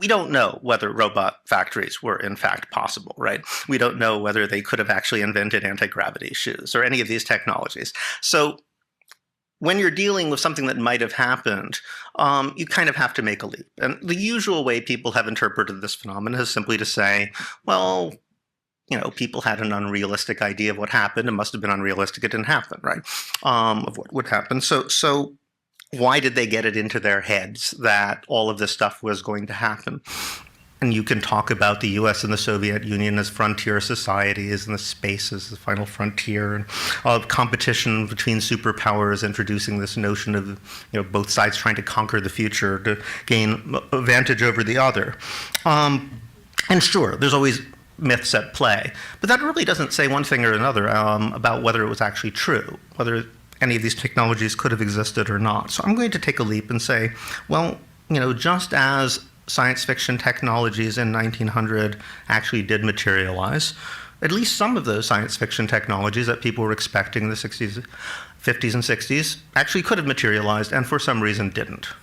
we don't know whether robot factories were in fact possible, right? We don't know whether they could have actually invented anti-gravity shoes or any of these technologies. So when you're dealing with something that might have happened, you kind of have to make a leap. And the usual way people have interpreted this phenomenon is simply to say, well, people had an unrealistic idea of what happened. It must have been unrealistic. It didn't happen, right? Of what would happen. So why did they get it into their heads that all of this stuff was going to happen? And you can talk about the US and the Soviet Union as frontier societies, and the space as the final frontier, and competition between superpowers introducing this notion of both sides trying to conquer the future to gain advantage over the other. And sure, there's always myths at play, but that really doesn't say one thing or another about whether it was actually true, whether any of these technologies could have existed or not. So I'm going to take a leap and say, well, just as science fiction technologies in 1900 actually did materialize, at least some of those science fiction technologies that people were expecting in the 60s, 50s, and 60s actually could have materialized and for some reason didn't.